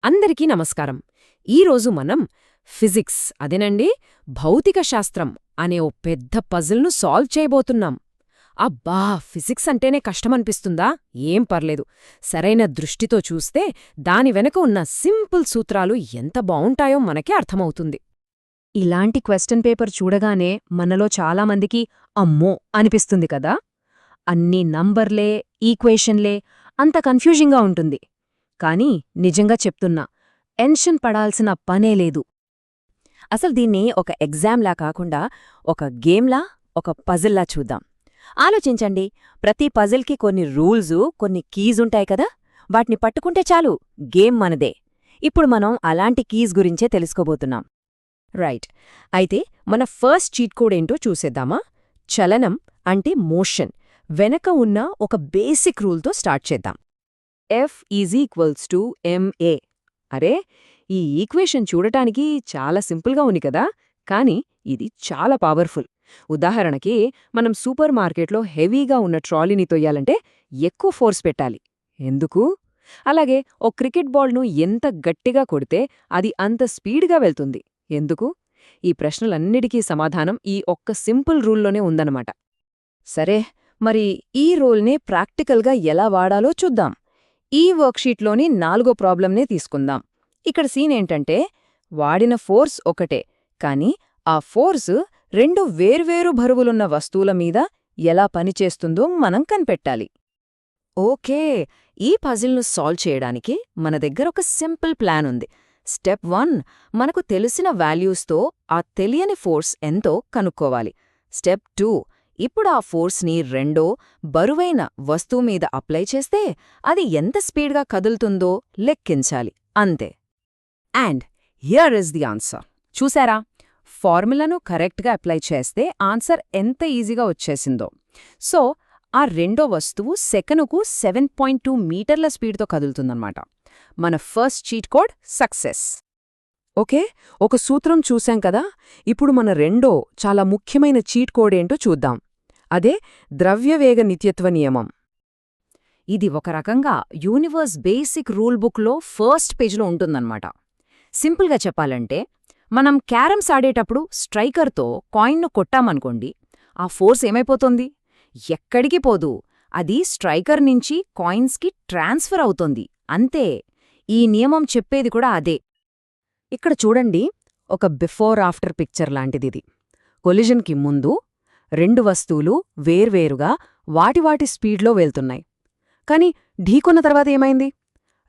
అందరికీ నమస్కారం. ఈరోజు మనం ఫిజిక్స్ అదేనండి భౌతిక శాస్త్రం అనే ఓ పెద్ద పజిల్ను సాల్వ్ చేయబోతున్నాం. అబ్బా, ఫిజిక్స్ అంటేనే కష్టమనిపిస్తుందా? ఏం పర్లేదు. సరైన దృష్టితో చూస్తే దాని వెనక ఉన్న సింపుల్ సూత్రాలు ఎంత బావుంటాయో మనకే అర్థమవుతుంది. ఇలాంటి క్వశ్చన్ పేపర్ చూడగానే మనలో చాలామందికి అమ్మో అనిపిస్తుంది కదా. అన్నీ నంబర్లే, ఈక్వేషన్లే, అంత కన్ఫ్యూజింగ్గా ఉంటుంది. కానీ నిజంగా చెప్తున్నా, టెన్షన్ పడాల్సిన పనే లేదు. అసలు దీన్ని ఒక ఎగ్జామ్లా కాకుండా ఒక గేమ్లా, ఒక పజిల్లా చూద్దాం. ఆలోచించండి, ప్రతి పజిల్కి కొన్ని రూల్సు, కొన్ని కీజుంటాయి కదా. వాటిని పట్టుకుంటే చాలు, గేమ్ మనదే. ఇప్పుడు మనం అలాంటి కీజ్ గురించే తెలుసుకోబోతున్నాం. రైట్. అయితే మన ఫస్ట్ చీట్ కోడ్ ఏంటో చూసేద్దామా? చలనం అంటే మోషన్ వెనక ఉన్న ఒక బేసిక్ రూల్తో స్టార్ట్ చేద్దాం. F=ma. అరే, ఈ ఈక్వేషన్ చూడటానికి చాలా సింపుల్గా ఉంది కదా, కానీ ఇది చాలా పవర్ఫుల్. ఉదాహరణకి, మనం సూపర్ మార్కెట్లో హెవీగా ఉన్న ట్రాలీని తొయ్యాలంటే ఎక్కువ ఫోర్స్ పెట్టాలి. ఎందుకు? అలాగే ఓ క్రికెట్ బాల్ను ఎంత గట్టిగా కొడితే అది అంత స్పీడ్గా వెళ్తుంది. ఎందుకు? ఈ ప్రశ్నలన్నిటికీ సమాధానం ఈ ఒక్క సింపుల్ రూల్లోనే ఉందన్నమాట. సరే, మరి ఈ రూల్ని ప్రాక్టికల్గా ఎలా వాడాలో చూద్దాం. ఈ వర్క్షీట్లోని 4వ ప్రాబ్లంనే తీసుకుందాం. ఇక్కడ సీన్ ఏంటంటే, వాడిన ఫోర్స్ ఒకటే, కానీ ఆ ఫోర్సు 2 వేర్వేరు బరువులున్న వస్తువుల మీద ఎలా పనిచేస్తుందో మనం కనిపెట్టాలి. ఓకే, ఈ పజిల్ను సాల్వ్ చేయడానికి మన దగ్గర ఒక సింపుల్ ప్లాన్ ఉంది. స్టెప్ 1, మనకు తెలిసిన వాల్యూస్తో ఆ తెలియని ఫోర్స్ ఎంతో కనుక్కోవాలి. స్టెప్ 2, ఇప్పుడు ఆ ఫోర్స్ని రెండో బరువైన వస్తువు మీద అప్లై చేస్తే అది ఎంత స్పీడ్గా కదులుతుందో లెక్కించాలి. అంతే. And here is the answer. చూసారా? ఫార్ములాను కరెక్ట్గా అప్లై చేస్తే ఆన్సర్ ఎంత ఈజీగా వచ్చేసిందో. సో, ఆ రెండో వస్తువు సెకనుకు 7.2 మీటర్ల స్పీడ్తో కదులుతుందన్నమాట. మన first cheat code success. Okay, ఒక సూత్రం చూశాం కదా. ఇప్పుడు మన రెండో చాలా ముఖ్యమైన చీట్ కోడ్ ఏంటో చూద్దాం. అదే ద్రవ్యవేగ నిత్యత్వ నియమం. ఇది ఒక రకంగా యూనివర్స్ బేసిక్ రూల్ బుక్లో ఫస్ట్ పేజ్లో ఉంటుందన్నమాట. సింపుల్గా చెప్పాలంటే, మనం క్యారమ్స్ ఆడేటప్పుడు స్ట్రైకర్తో కాయిన్ను కొట్టామనుకోండి, ఆ ఫోర్స్ ఏమైపోతుంది? ఎక్కడికి పోదు, అది స్ట్రైకర్ నుంచి కాయిన్స్కి ట్రాన్స్ఫర్ అవుతోంది. అంతే. ఈ నియమం చెప్పేది కూడా అదే. ఇక్కడ చూడండి, ఒక బిఫోర్ ఆఫ్టర్ పిక్చర్ లాంటిదిది. కొలిజన్కి ముందు 2 వస్తువులు వేర్వేరుగా వాటి స్పీడ్లో వెళ్తున్నాయి. కాని ఢీకొన్న తర్వాత ఏమైంది?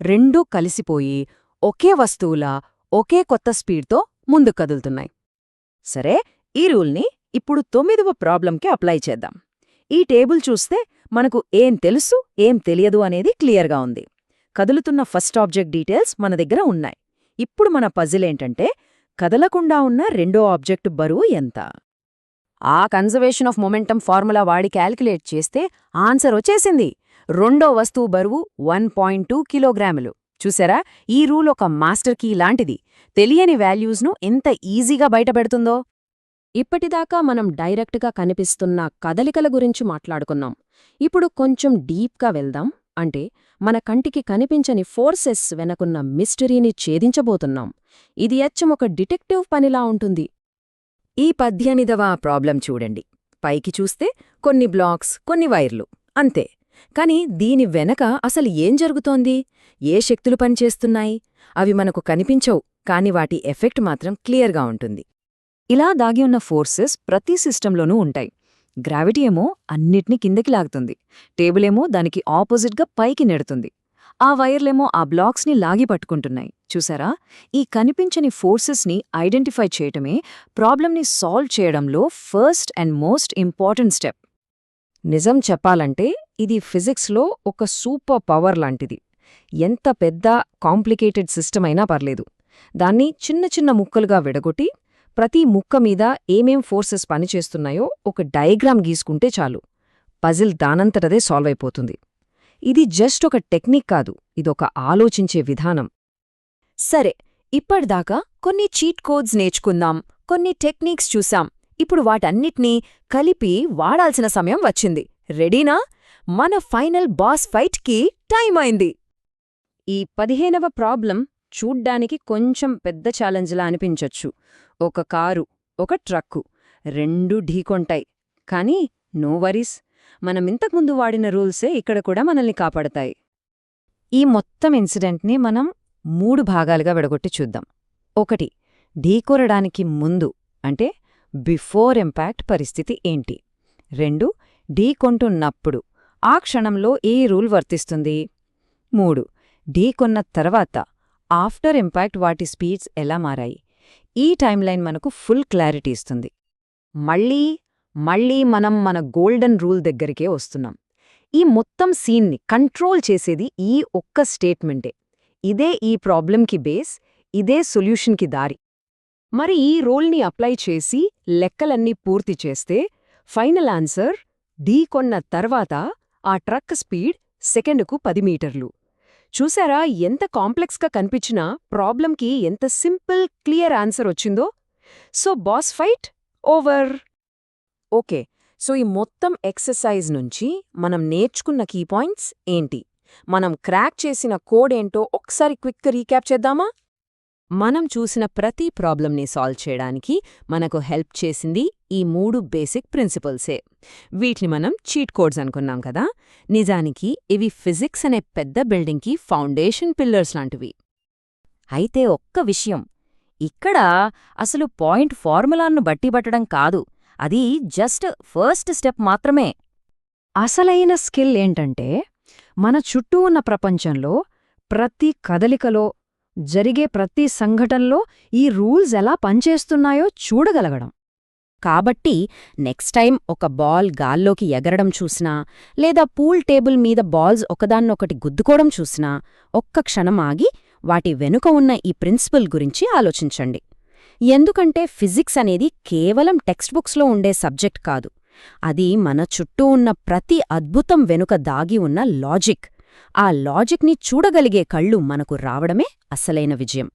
2 కలిసిపోయి ఒకే వస్తువులా ఒకే కొత్త స్పీడ్తో ముందుకు కదులుతున్నాయి. సరే, ఈ రూల్ని ఇప్పుడు 9వ ప్రాబ్లంకి అప్లై చేద్దాం. ఈ టేబుల్ చూస్తే మనకు ఏం తెలుసు, ఏం తెలియదు అనేది క్లియర్గా ఉంది. కదులుతున్న ఫస్ట్ ఆబ్జెక్ట్ డీటెయిల్స్ మన దగ్గర ఉన్నాయి. ఇప్పుడు మన పజిల్ ఏంటంటే, కదలకుండా ఉన్న రెండో ఆబ్జెక్ట్ బరువు ఎంత? ఆ కన్జర్వేషన్ ఆఫ్ మొమెంటం ఫార్ములా వాడి క్యాల్కులేట్ చేస్తే ఆన్సర్ వచ్చేసింది. రెండో వస్తువు బరువు 1.2 కిలోగ్రాములు. చూసారా? ఈ రూల్ ఒక మాస్టర్ కీ లాంటిది. తెలియని వాల్యూస్ను ఎంత ఈజీగా బయటపెడుతుందో. ఇప్పటిదాకా మనం డైరెక్ట్గా కనిపిస్తున్న కదలికల గురించి మాట్లాడుకున్నాం. ఇప్పుడు కొంచెం డీప్గా వెళ్దాం. అంటే, మన కంటికి కనిపించని ఫోర్సెస్ వెనకున్న మిస్టరీని ఛేదించబోతున్నాం. ఇది అచ్చం ఒక డిటెక్టివ్ పనిలా ఉంటుంది. ఈ 18వ ప్రాబ్లం చూడండి. పైకి చూస్తే కొన్ని బ్లాక్స్, కొన్ని వైర్లు, అంతే. కాని దీని వెనక అసలు ఏం జరుగుతోంది? ఏ శక్తులు పనిచేస్తున్నాయి? అవి మనకు కనిపించవు, కాని వాటి ఎఫెక్ట్ మాత్రం క్లియర్గా ఉంటుంది. ఇలా దాగి ఉన్న ఫోర్సెస్ ప్రతి సిస్టంలోనూ ఉంటాయి. గ్రావిటీ ఏమో అన్నిటినీ కిందకి లాగుతుంది, టేబులేమో దానికి ఆపోజిట్గా పైకి నెడుతుంది, ఆ వైర్లేమో ఆ బ్లాక్స్ని లాగి పట్టుకుంటున్నాయి. చూసారా? ఈ కనిపించని ఫోర్సెస్ని ఐడెంటిఫై చేయటమే ప్రాబ్లంని సాల్వ్ చేయడంలో first and most important step. నిజం చెప్పాలంటే, ఇది ఫిజిక్స్లో ఒక సూపర్ పవర్ లాంటిది. ఎంత పెద్ద కాంప్లికేటెడ్ సిస్టమ్ అయినా పర్లేదు, దాన్ని చిన్న చిన్న ముక్కలుగా విడగొట్టి ప్రతి ముక్క మీద ఏమేం ఫోర్సెస్ పనిచేస్తున్నాయో ఒక డయాగ్రామ్ గీసుకుంటే చాలు, పజిల్ దానంతటదే సాల్వ్ అయిపోతుంది. ఇది జస్ట్ ఒక టెక్నిక్ కాదు, ఇదొక ఆలోచించే విధానం. సరే, ఇప్పటిదాకా కొన్ని చీట్ కోడ్స్ నేర్చుకుందాం, కొన్ని టెక్నిక్స్ చూసాం. ఇప్పుడు వాటన్నిటినీ కలిపి వాడాల్సిన సమయం వచ్చింది. రెడీనా? మన ఫైనల్ బాస్ ఫైట్కి టైం అయింది. ఈ 15వ ప్రాబ్లం చూడ్డానికి కొంచెం పెద్ద ఛాలెంజ్లా అనిపించొచ్చు. ఒక కారు, ఒక ట్రక్కు రెండూ ఢీకొంటాయి. కానీ నో వరీస్, మనమింతకుముందు వాడిన రూల్సే ఇక్కడ కూడా మనల్ని కాపాడతాయి. ఈ మొత్తం ఇన్సిడెంట్ని మనం 3 భాగాలుగా విడగొట్టి చూద్దాం. 1. ఢీకొనడానికి ముందు అంటే బిఫోర్ ఇంపాక్ట్ పరిస్థితి ఏంటి? 2. ఢీకొంటున్నప్పుడు ఆ క్షణంలో ఏ రూల్ వర్తిస్తుంది? 3. ఢీకొన్న తర్వాత ఆఫ్టర్ ఇంపాక్ట్ వాటి స్పీడ్స్ ఎలా మారాయి? ఈ టైమ్లైన్ మనకు ఫుల్ క్లారిటీ ఇస్తుంది. మళ్ళీ మనం మన గోల్డెన్ రూల్ దగ్గరికే వస్తున్నాం. ఈ మొత్తం సీన్ని కంట్రోల్ చేసేది ఈ ఒక్క స్టేట్మెంటే. ఇదే ఈ ప్రాబ్లంకి బేస్, ఇదే సొల్యూషన్కి దారి. మరి ఈ రూల్ని అప్లై చేసి లెక్కలన్నీ పూర్తి చేస్తే ఫైనల్ ఆన్సర్ ఢీకొన్న తర్వాత ఆ ట్రక్ స్పీడ్ సెకండుకు 10 మీటర్లు. చూసారా ఎంత కాంప్లెక్స్గా కనిపించినా ప్రాబ్లంకి ఎంత సింపుల్ క్లియర్ ఆన్సర్ వచ్చిందో? So boss fight over. Okay, so ఈ మొత్తం ఎక్సర్సైజ్ నుంచి మనం నేర్చుకున్న కీ పాయింట్స్ ఏంటి? మనం క్రాక్ చేసిన కోడ్ ఏంటో ఒకసారి క్విక్ రీక్యాప్ చేద్దామా? మనం చూసిన ప్రతి ప్రాబ్లంని సాల్వ్ చేయడానికి మనకు హెల్ప్ చేసింది ఈ 3 బేసిక్ ప్రిన్సిపల్సే. వీటిని మనం చీట్ కోడ్స్ అనుకున్నాం కదా. నిజానికి ఇవి ఫిజిక్స్ అనే పెద్ద బిల్డింగ్కి ఫౌండేషన్ పిల్లర్స్ లాంటివి. అయితే ఒక్క విషయం, ఇక్కడ అసలు పాయింట్ ఫార్ములాను బట్టిబట్టడం కాదు, అది జస్ట్ ఫస్ట్ స్టెప్ మాత్రమే. అసలైన స్కిల్ ఏంటంటే మన చుట్టూ ఉన్న ప్రపంచంలో ప్రతి కదలికలో, జరిగే ప్రతి సంఘటనలో ఈ రూల్స్ ఎలా పనిచేస్తున్నాయో చూడగలగడం. కాబట్టి నెక్స్ట్ టైం ఒక బాల్ గాల్లోకి ఎగరడం చూసినా, లేదా పూల్ టేబుల్ మీద బాల్స్ ఒకదాన్నొకటి గుద్దుకోవడం చూసినా ఒక్క క్షణం ఆగి వాటి వెనుక ఉన్న ఈ ప్రిన్సిపల్ గురించి ఆలోచించండి. ఎందుకంటే ఫిజిక్స్ అనేది కేవలం టెక్స్ట్ బుక్స్లో ఉండే సబ్జెక్ట్ కాదు, అది మన చుట్టూ ఉన్న ప్రతి అద్భుతం వెనుక దాగి ఉన్న లాజిక్. ఆ లాజిక్ని చూడగలిగే కళ్ళు మనకు రావడమే అసలైన విజయం.